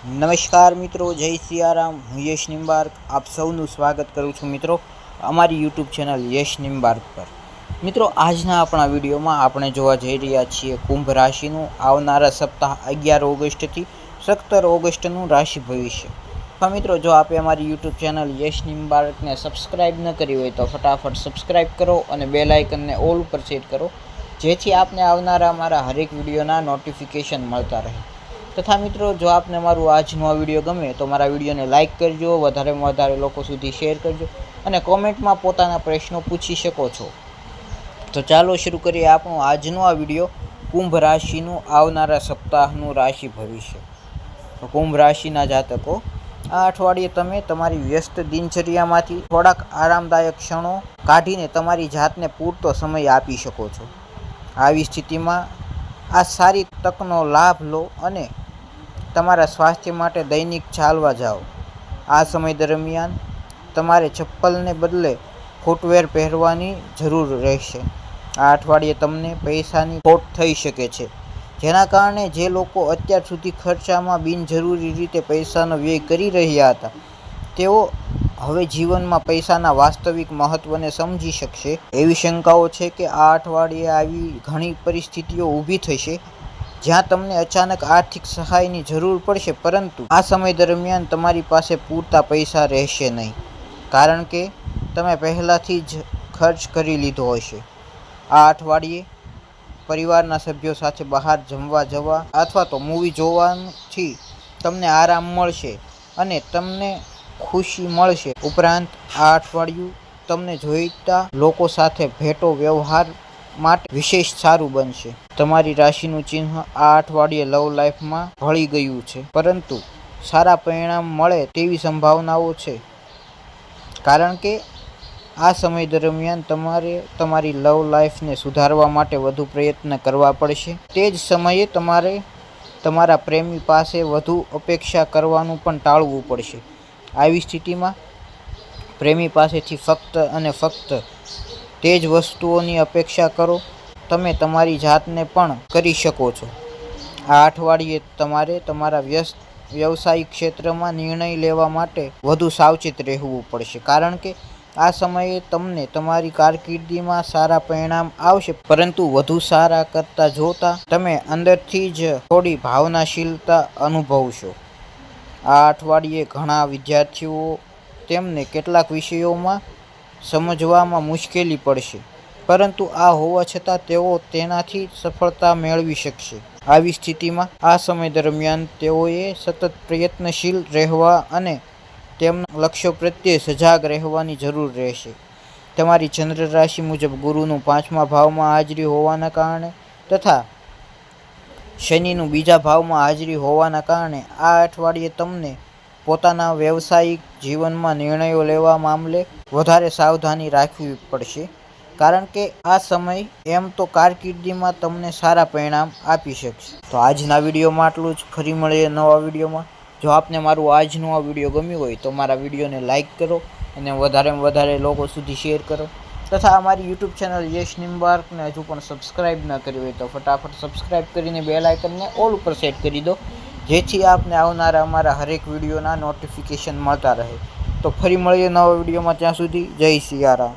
નમસ્કાર મિત્રો, જય સિયારામ। હું યશ નિમ્બાર્ક આપ સૌનું સ્વાગત કરું છું મિત્રો અમારી યુટ્યુબ ચેનલ યશ નિમ્બાર્ક પર। મિત્રો, આજના આપણા વિડીયોમાં આપણે જોવા જઈ રહ્યા છીએ કુંભ રાશિનું આવનારા સપ્તાહ 11 ઓગસ્ટથી 17 ઓગસ્ટનું રાશિ ભવિષ્ય। તો મિત્રો, જો આપે અમારી યુટ્યુબ ચેનલ યશ નિમ્બાર્કને સબસ્ક્રાઈબ ન કરી હોય તો ફટાફટ સબસ્ક્રાઈબ કરો અને બેલ આઇકનને ઓલ ઉપર સેટ કરો, જેથી આપને આવનારા અમારા હરેક વિડીયોના નોટિફિકેશન મળતા રહે। તથા મિત્રો, જો આપને મારું આજનો આ વિડીયો ગમે તો મારા વિડીયોને લાઇક કરજો, વધારેમાં વધારે લોકો સુધી શેર કરજો અને કોમેન્ટમાં પોતાના પ્રશ્નો પૂછી શકો છો। તો ચાલો શરૂ કરીએ આપણો આજનો આ વિડીયો કુંભ રાશિનું આવનારા સપ્તાહનું રાશિ ભવિષ્ય। તો કુંભ રાશિના જાતકો, આ અઠવાડિયે તમે તમારી વ્યસ્ત દિનચર્યામાંથી થોડાક આરામદાયક ક્ષણો કાઢીને તમારી જાતને પૂરતો સમય આપી શકો છો। આવી સ્થિતિમાં આ સારી તકનો લાભ લો અને તમારા સ્વાસ્થ્ય માટે દૈનિક ચાલવા જાઓ। આ સમય દરમિયાન તમારે ચપ્પલને બદલે ફૂટવેર પહેરવાની જરૂર રહેશે। આ અઠવાડિયે તમને પૈસાની ખોટ થઈ શકે છે, જેના કારણે જે લોકો અત્યાર સુધી ખર્ચામાં બિનજરૂરી રીતે પૈસાનો વ્યય કરી રહ્યા હતા, તેઓ હવે જીવનમાં પૈસાના વાસ્તવિક મહત્વને સમજી શકશે। એવી શંકાઓ છે કે આ અઠવાડિયે આવી ઘણી પરિસ્થિતિઓ ઊભી થશે જ્યાં તમને અચાનક આર્થિક સહાયની જરૂર પડશે, પરંતુ આ સમય દરમિયાન તમારી પાસે પૂરતા પૈસા રહેશે નહીં, કારણ કે તમે પહેલાથી જ ખર્ચ કરી લીધો હશે। આ અઠવાડિયે પરિવારના સભ્યો સાથે બહાર જમવા જવા અથવા તો મૂવી જોવાથી તમને આરામ મળશે અને તમને ખુશી મળશે। ઉપરાંત આ અઠવાડિયું તમને જોઈતા લોકો સાથે ભેટો વ્યવહાર માટે વિશેષ સારું બનશે। તમારી રાશિનું ચિહ્ન આ અઠવાડિયે લવ લાઈફમાં ભળી ગયું છે, પરંતુ સારા પરિણામ મળે તેવી સંભાવનાઓ છે, કારણ કે આ સમય દરમિયાન તમારે તમારી લવ લાઈફને સુધારવા માટે વધુ પ્રયત્ન કરવા પડશે। તે જ સમયે તમારે તમારા પ્રેમી પાસે વધુ અપેક્ષા કરવાનું પણ ટાળવું પડશે। આવી સ્થિતિમાં પ્રેમી પાસેથી ફક્ત અને ફક્ત તે જ વસ્તુઓની અપેક્ષા કરો તમે તમારી જાતને પણ કરી શકો છો। આ અઠવાડિયે તમારે તમારા વ્યવસાયિક ક્ષેત્રમાં નિર્ણય લેવા માટે વધુ સાવચેત રહેવું પડશે, કારણ કે આ સમયે તમને તમારી કારકિર્દીમાં સારા પરિણામ આવશે, પરંતુ વધુ સારા કરતા જોતા તમે અંદરથી જ થોડી ભાવનાશીલતા અનુભવશો। આ અઠવાડિયે ઘણા વિદ્યાર્થીઓ તેમને કેટલાક વિષયોમાં સમજવામાં મુશ્કેલી પડશે, પરંતુ આ હોવા છતાં તેઓ તેનાથી સફળતા મેળવી શકશે। આવી સ્થિતિમાં આ સમય દરમિયાન તેઓએ સતત પ્રયત્નશીલ રહેવા અને તેમના લક્ષ્યો પ્રત્યે સજાગ રહેવાની જરૂર રહેશે। તમારી ચંદ્ર રાશિ મુજબ ગુરુનું 5મા ભાવમાં હાજરી હોવાના કારણે તથા શનિનું બીજા ભાવમાં હાજરી હોવાના કારણે આ અઠવાડિયે તમને પોતાના વ્યવસાયિક જીવનમાં નિર્ણયો લેવા મામલે વધારે સાવધાની રાખવી પડશે, કારણ કે આ સમય એમ તો કારકિર્દીમાં તમને સારા પરિણામ આપી શકશે। તો આજના વિડીયોમાં આટલું જ। ફરી મળીએ નવા વિડીયોમાં। જો આપને મારું આજનો આ વિડીયો ગમ્યું હોય તો મારા વિડીયોને લાઇક કરો અને વધારેમાં વધારે લોકો સુધી શેર કરો, તથા અમારી યુટ્યુબ ચેનલ યશ નિમ્બાર્કને હજુ પણ સબસ્ક્રાઈબ ન કરી હોય તો ફટાફટ સબસ્ક્રાઈબ કરીને બેલ આઇકનને ઓલ ઉપર સેટ કરી દો, જેથી આપને આવનારા અમારા હરેક વિડીયોના નોટિફિકેશન મળતા રહે। તો ફરી મળીએ નવા વિડીયોમાં, ત્યાં સુધી જય સિયારામ।